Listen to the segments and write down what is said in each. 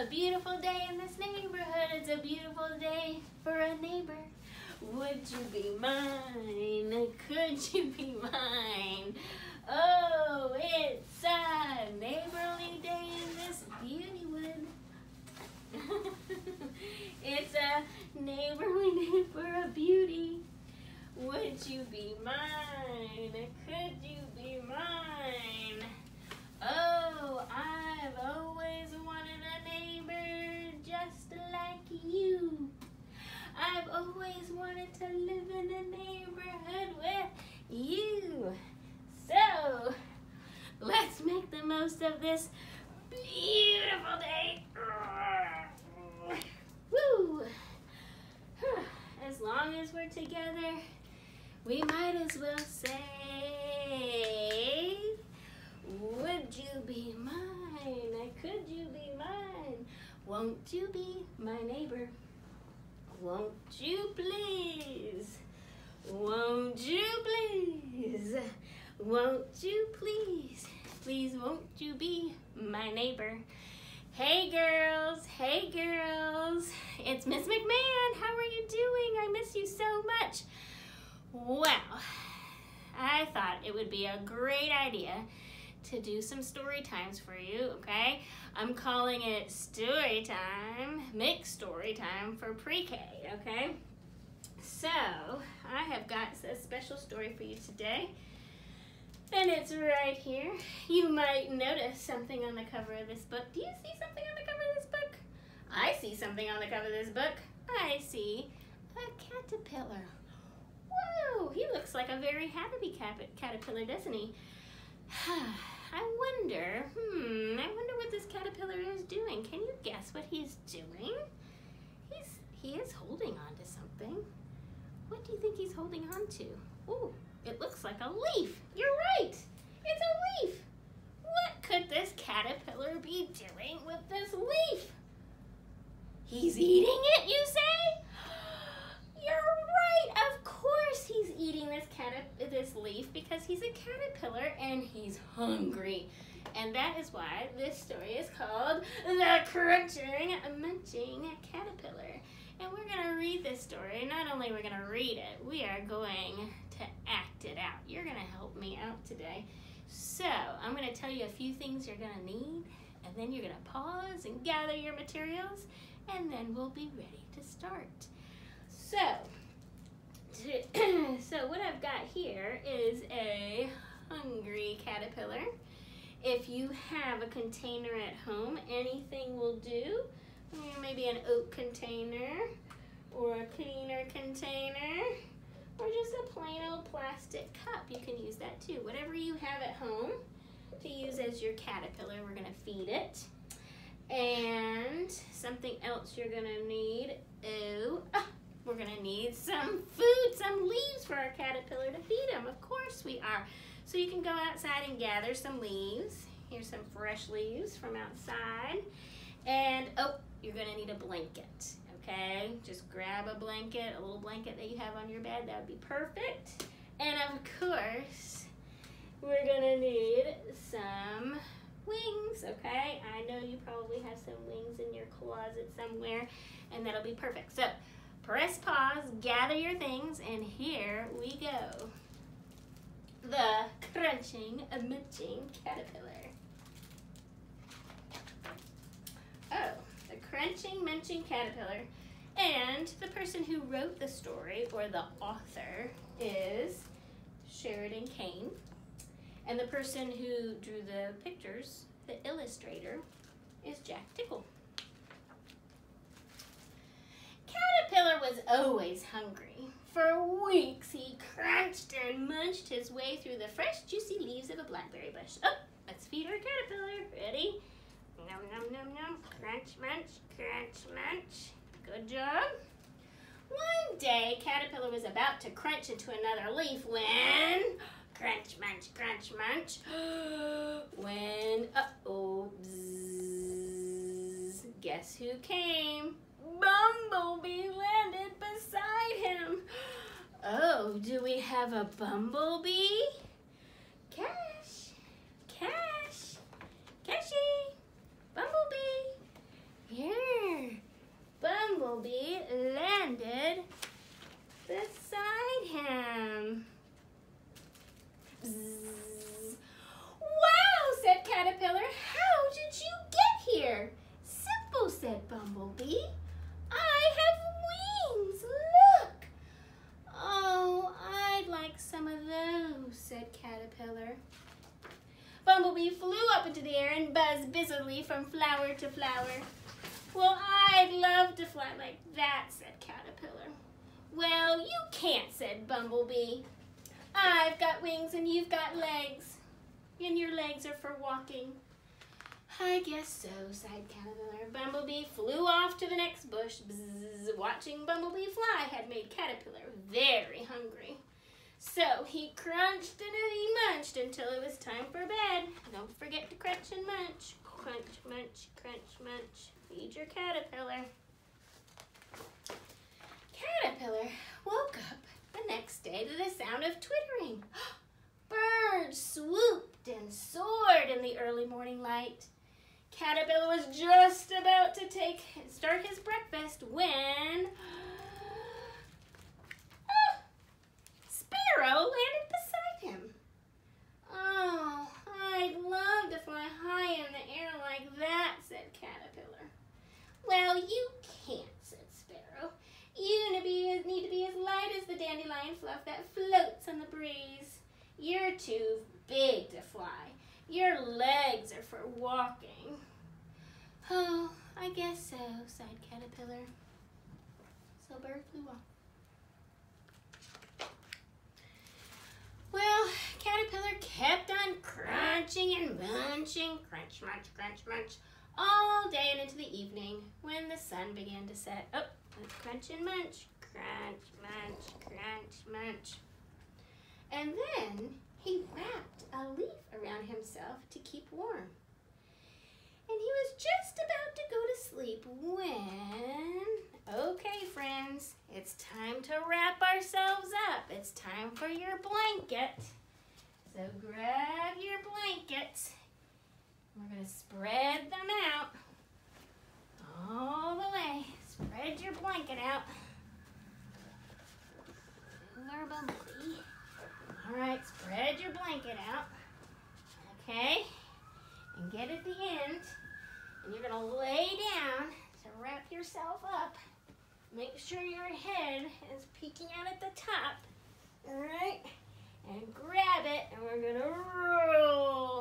a beautiful day in this neighborhood. It's a beautiful day for a neighbor. Would you be mine? Could you be mine? Oh, it's a neighborly day in this beautywood. It's a neighborly day for a beauty. Would you be mine? Could you be mine? Oh, I've always wanted a neighbor just like you. I've always wanted to live in a neighborhood with you. So, let's make the most of this beautiful day. Woo! As long as we're together, we might as well say, would you be mine? Could you be mine? Won't you be my neighbor? Won't you please? Won't you please? Won't you please? Please won't you be my neighbor? Hey girls, it's Miss McMahon. How are you doing? I miss you so much. Well, I thought it would be a great idea to do some story times for you, okay? I'm calling it story time, mixed story time for pre-K, okay? So, I have got a special story for you today, and it's right here. You might notice something on the cover of this book. Do you see something on the cover of this book? I see something on the cover of this book. I see a caterpillar. Whoa, he looks like a very happy caterpillar, doesn't he? I wonder what this caterpillar is doing. Can you guess what he's doing? He is holding on to something. What do you think he's holding on to? Oh, it looks like a leaf. You're right. It's a leaf. What could this caterpillar be doing with this leaf? He's eating it, you say? You're right. Of course he's eating this leaf because he's a caterpillar and he's hungry. And that is why this story is called The Crunching, Munching Caterpillar. And we're going to read this story. Not only are we going to read it, we are going to act it out. You're going to help me out today. So I'm going to tell you a few things you're going to need, and then you're going to pause and gather your materials, and then we'll be ready to start. So what I've got here is a hungry caterpillar. If you have a container at home, anything will do. Maybe an oak container or a cleaner container or just a plain old plastic cup. You can use that too. Whatever you have at home to use as your caterpillar, we're going to feed it. And something else you're going to need, we're going to need some food, some leaves for our caterpillar to feed him. Of course we are. So you can go outside and gather some leaves. Here's some fresh leaves from outside. And, you're going to need a blanket, okay? Just grab a blanket, a little blanket that you have on your bed. That would be perfect. And, of course, we're going to need some wings, okay? I know you probably have some wings in your closet somewhere, and that'll be perfect. So, press pause, gather your things, and here we go. The Crunching, Munching Caterpillar. Oh, the Crunching, Munching Caterpillar. And the person who wrote the story, or the author, is Sheridan Kane. And the person who drew the pictures, the illustrator, is Jack Tickle. Caterpillar was always hungry. For weeks, he crunched and munched his way through the fresh, juicy leaves of a blackberry bush. Oh, let's feed our caterpillar. Ready? Nom, nom, nom, nom. Crunch, munch, crunch, munch. Good job. One day, Caterpillar was about to crunch into another leaf when... Crunch, munch, crunch, munch. When... Uh-oh. Bzzz. Guess who came? Bumblebee landed beside him. Oh, do we have a bumblebee? Cash, Cash, Cashy, Bumblebee. Bumblebee flew up into the air and buzzed busily from flower to flower. Well, I'd love to fly like that, said Caterpillar. Well, you can't, said Bumblebee. I've got wings and you've got legs, and your legs are for walking. I guess so, sighed Caterpillar. Bumblebee flew off to the next bush. Bzzz, watching Bumblebee fly had made Caterpillar very hungry. So he crunched and he munched until it was time for bed. Don't forget to crunch and munch. Crunch, munch, crunch, munch. Feed your caterpillar. Caterpillar woke up the next day to the sound of twittering. Birds swooped and soared in the early morning light. Caterpillar was just about to start his breakfast when Sparrow landed beside him. Oh, I'd love to fly high in the air like that, said Caterpillar. Well, you can't, said Sparrow. You need to be as light as the dandelion fluff that floats on the breeze. You're too big to fly. Your legs are for walking. Oh, I guess so, sighed Caterpillar. So Bird flew off. Well, Caterpillar kept on crunching and munching, crunch, munch, crunch, munch, all day and into the evening when the sun began to set. Oh, let's crunch and munch, crunch, munch, crunch, munch. And then he wrapped a leaf around himself to keep warm. And he was just about to go to sleep when, okay friends, it's time to wrap ourselves up. It's time for your blanket. So grab your blankets. We're going to spread them out all the way. Spread your blanket out. Our Bumblebee. All right, spread your blanket out. Okay, and get at the end, and you're going to lay down to wrap yourself up. Make sure your head is peeking out at the top. All right, and grab it, and we're going to roll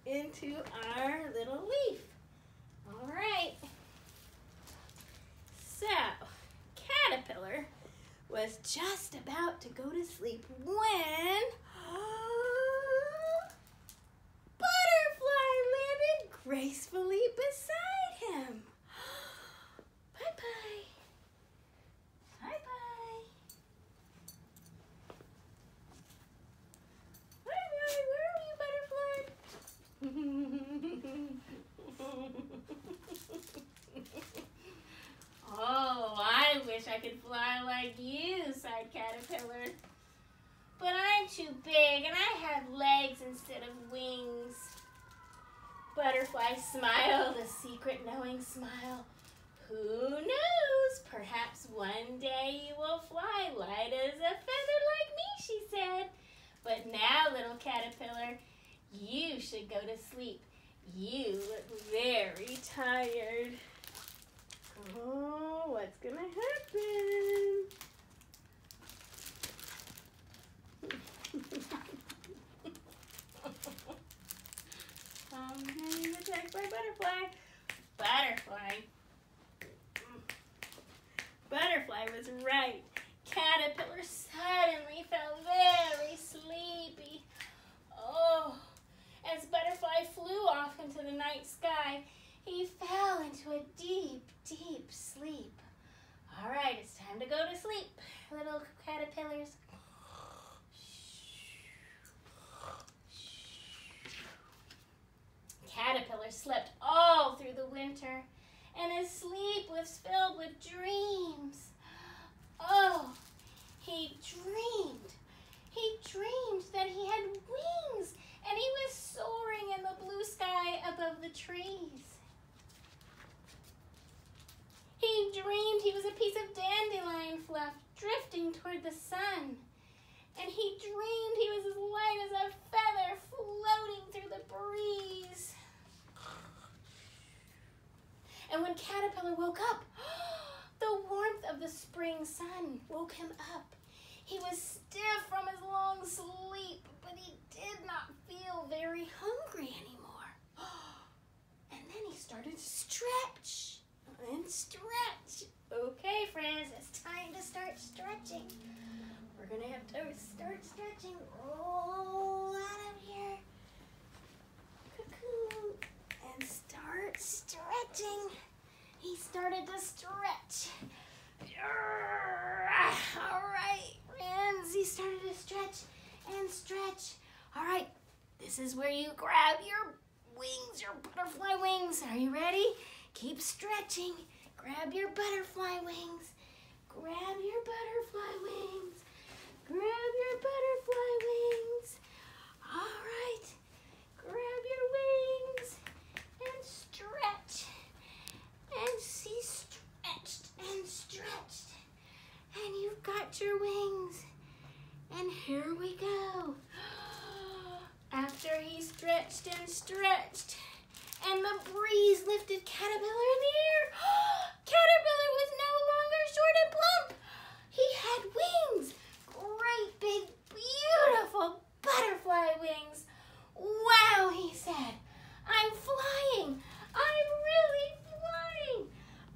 into our little leaf. All right. So, Caterpillar was just about to go to sleep when Butterfly landed gracefully beside him. Bye-bye. Bye-bye. Bye-bye. Where are you, Butterfly? Oh, I wish I could fly like you, sighed Caterpillar. But I'm too big and I have legs instead of wings. Butterfly smiled a secret knowing smile. Who knows? Perhaps one day you will fly light as a feather like me, she said. But now, little Caterpillar, you should go to sleep. You look very tired. Oh, what's gonna happen? He's attacked by Butterfly. Butterfly was right. Caterpillar suddenly felt very sleepy. Oh, as Butterfly flew off into the night sky, he fell into a deep, deep sleep. All right, it's time to go to sleep, little caterpillars. Caterpillar slept all through the winter, and his sleep was filled with dreams. Oh, he dreamed. He dreamed that he had wings, and he was soaring in the blue sky above the trees. He dreamed he was a piece of dandelion fluff drifting toward the sun. And he dreamed he was as light as a feather floating through the breeze. And when Caterpillar woke up, the warmth of the spring sun woke him up. He was stiff from his long sleep. stretch. All right, this is where you grab your wings, your butterfly wings. Are you ready? Keep stretching. Grab your butterfly wings. Grab your butterfly wings. Grab your butterfly wings. All right. Grab your wings and stretch. And see, stretched and stretched. And you've got your wings. And here we go. After he stretched and stretched, and the breeze lifted Caterpillar in the air, Caterpillar was no longer short and plump. He had wings, great big, beautiful butterfly wings. Wow, he said, I'm flying. I'm really flying.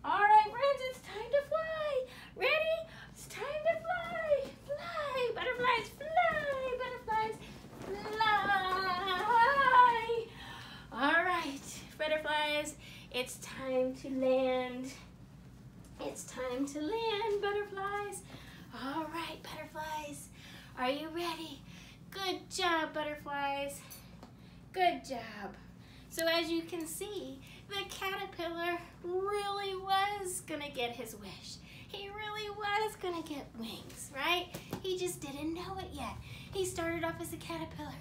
All right, friends, it's time to fly. Ready? It's time to fly. Fly, butterflies, fly, butterflies, fly. All right, butterflies, it's time to land. It's time to land, butterflies. All right, butterflies, are you ready? Good job, butterflies. Good job. So as you can see, the caterpillar really was gonna get his wish. He really was gonna get wings, right? He just didn't know it yet. He started off as a caterpillar,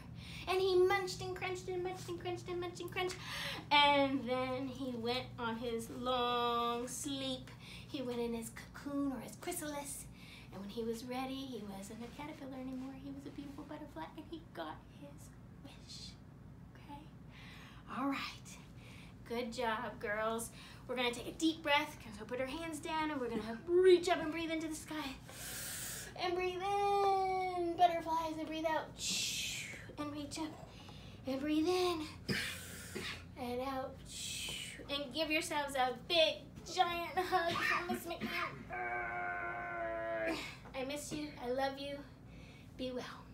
and he munched and crunched and munched and crunched and munched and crunched, and then he went on his long sleep. He went in his cocoon or his chrysalis, and when he was ready, he wasn't a caterpillar anymore. He was a beautiful butterfly, and he got his wish. Okay? All right. Good job, girls. We're gonna take a deep breath. So put our hands down, and we're gonna reach up and breathe into the sky. And breathe in, butterflies, and breathe out. And reach up, and breathe in, and out. And give yourselves a big, giant hug from Miss McNeil. I miss you. I love you. Be well.